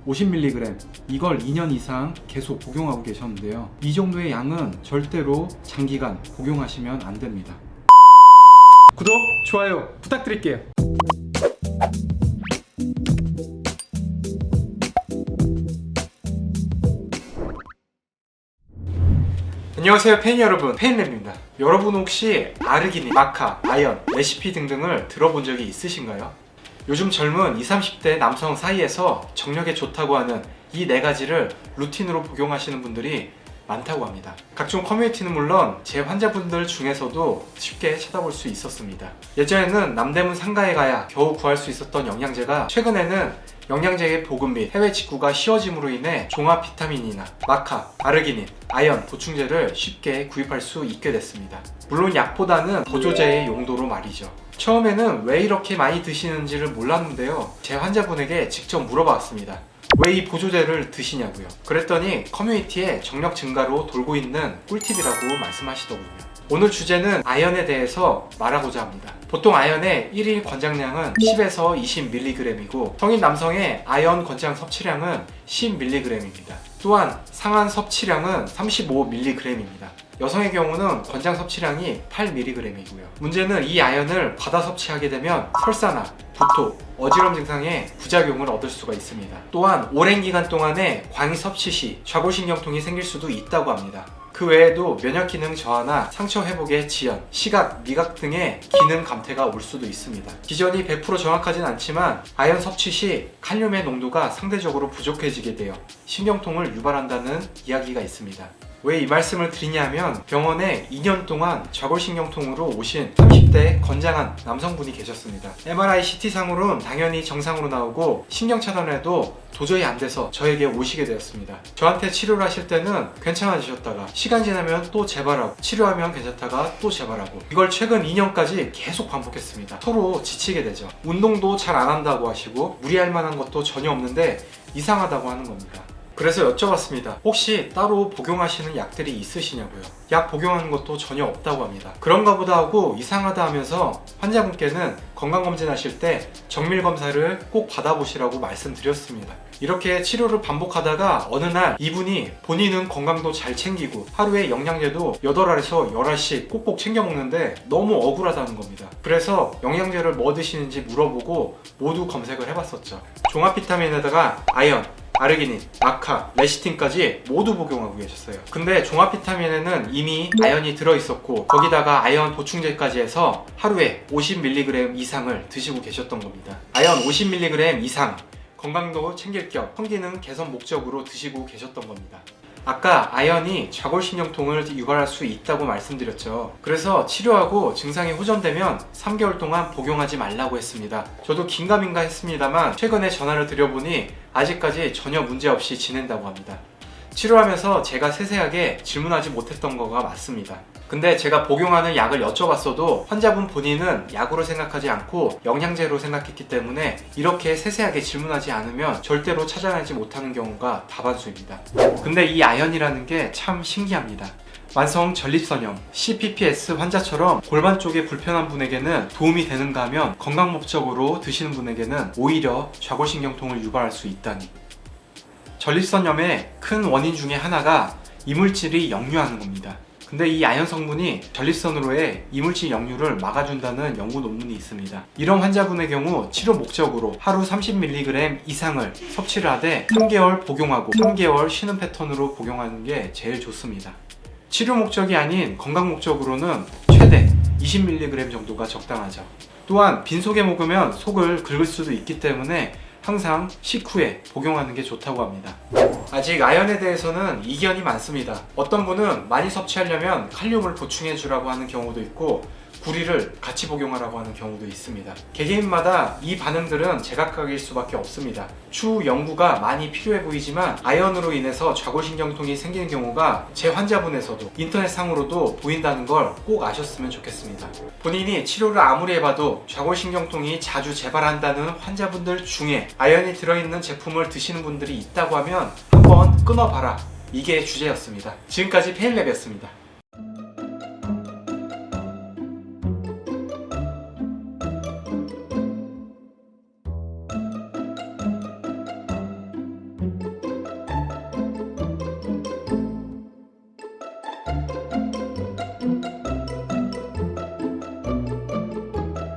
50mg 이걸 2년 이상 계속 복용하고 계셨는데요. 이 정도의 양은 절대로 장기간 복용하시면 안 됩니다. 구독, 좋아요 부탁드릴게요. 안녕하세요 팬 여러분, 페인랩입니다. 여러분 혹시 아르기닌, 마카, 아연, 레시피 등등을 들어본 적이 있으신가요? 요즘 젊은 20, 30대 남성 사이에서 정력에 좋다고 하는 이 4가지를 루틴으로 복용하시는 분들이 많다고 합니다. 각종 커뮤니티는 물론 제 환자분들 중에서도 쉽게 찾아볼 수 있었습니다. 예전에는 남대문 상가에 가야 겨우 구할 수 있었던 영양제가 최근에는 영양제의 보급 및 해외 직구가 쉬워짐으로 인해 종합 비타민이나 마카, 아르기닌, 아연, 보충제를 쉽게 구입할 수 있게 됐습니다. 물론 약보다는 보조제의 용도로 말이죠. 처음에는 왜 이렇게 많이 드시는지를 몰랐는데요. 제 환자분에게 직접 물어봤습니다. 왜 이 보조제를 드시냐고요. 그랬더니 커뮤니티에 정력 증가로 돌고 있는 꿀팁이라고 말씀하시더군요. 오늘 주제는 아연에 대해서 말하고자 합니다. 보통 아연의 1일 권장량은 10에서 20mg이고 성인 남성의 아연 권장 섭취량은 10mg입니다. 또한 상한 섭취량은 35mg입니다. 여성의 경우는 권장 섭취량이 8mg이고요. 문제는 이 아연을 과다 섭취하게 되면 설사나 구토, 어지럼 증상의 부작용을 얻을 수가 있습니다. 또한 오랜 기간 동안에 광이 섭취 시 좌골신경통이 생길 수도 있다고 합니다. 그 외에도 면역기능 저하나 상처 회복의 지연, 시각, 미각 등의 기능 감퇴가 올 수도 있습니다. 기전이 100% 정확하진 않지만 아연 섭취 시 칼륨의 농도가 상대적으로 부족해지게 되어 신경통을 유발한다는 이야기가 있습니다. 왜 이 말씀을 드리냐면 병원에 2년 동안 좌골신경통으로 오신 30대 건장한 남성분이 계셨습니다. MRI, CT상으로는 당연히 정상으로 나오고 신경차단해도 도저히 안 돼서 저에게 오시게 되었습니다. 저한테 치료를 하실 때는 괜찮아지셨다가 시간 지나면 또 재발하고 치료하면 괜찮다가 또 재발하고 이걸 최근 2년까지 계속 반복했습니다. 서로 지치게 되죠. 운동도 잘 안 한다고 하시고 무리할 만한 것도 전혀 없는데 이상하다고 하는 겁니다. 그래서 여쭤봤습니다. 혹시 따로 복용하시는 약들이 있으시냐고요. 약 복용하는 것도 전혀 없다고 합니다. 그런가 보다 하고 이상하다 하면서 환자분께는 건강검진 하실 때 정밀검사를 꼭 받아보시라고 말씀드렸습니다. 이렇게 치료를 반복하다가 어느 날 이분이 본인은 건강도 잘 챙기고 하루에 영양제도 8알에서 10알씩 꼭꼭 챙겨 먹는데 너무 억울하다는 겁니다. 그래서 영양제를 뭐 드시는지 물어보고 모두 검색을 해봤었죠. 종합 비타민에다가 아연, 아르기닌, 마카, 레시틴까지 모두 복용하고 계셨어요. 근데 종합 비타민에는 이미 아연이 들어있었고 거기다가 아연 보충제까지 해서 하루에 50mg 이상을 드시고 계셨던 겁니다. 아연 50mg 이상 건강도 챙길 겸 성기능 개선 목적으로 드시고 계셨던 겁니다. 아까 아연이 좌골신경통을 유발할 수 있다고 말씀드렸죠. 그래서 치료하고 증상이 호전되면 3개월 동안 복용하지 말라고 했습니다. 저도 긴가민가 했습니다만 최근에 전화를 드려보니 아직까지 전혀 문제없이 지낸다고 합니다. 치료하면서 제가 세세하게 질문하지 못했던 거가 맞습니다. 근데 제가 복용하는 약을 여쭤봤어도 환자분 본인은 약으로 생각하지 않고 영양제로 생각했기 때문에 이렇게 세세하게 질문하지 않으면 절대로 찾아내지 못하는 경우가 다반수입니다. 근데 이 아연이라는 게 참 신기합니다. 만성 전립선염, CPPS 환자처럼 골반 쪽에 불편한 분에게는 도움이 되는가 하면 건강 목적으로 드시는 분에게는 오히려 좌골신경통을 유발할 수 있다니. 전립선염의 큰 원인 중에 하나가 이물질이 역류하는 겁니다. 근데 이 아연 성분이 전립선으로의 이물질 역류를 막아준다는 연구 논문이 있습니다. 이런 환자분의 경우 치료 목적으로 하루 30mg 이상을 섭취를 하되 3개월 복용하고 3개월 쉬는 패턴으로 복용하는 게 제일 좋습니다. 치료 목적이 아닌 건강 목적으로는 최대 20mg 정도가 적당하죠. 또한 빈속에 먹으면 속을 긁을 수도 있기 때문에 항상 식후에 복용하는 게 좋다고 합니다. 아직 아연에 대해서는 이견이 많습니다. 어떤 분은 많이 섭취하려면 칼륨을 보충해 주라고 하는 경우도 있고 구리를 같이 복용하라고 하는 경우도 있습니다. 개개인마다 이 반응들은 제각각일 수밖에 없습니다. 추후 연구가 많이 필요해 보이지만 아연으로 인해서 좌골신경통이 생기는 경우가 제 환자분에서도 인터넷상으로도 보인다는 걸 꼭 아셨으면 좋겠습니다. 본인이 치료를 아무리 해봐도 좌골신경통이 자주 재발한다는 환자분들 중에 아연이 들어있는 제품을 드시는 분들이 있다고 하면 한번 끊어봐라. 이게 주제였습니다. 지금까지 페인랩이었습니다.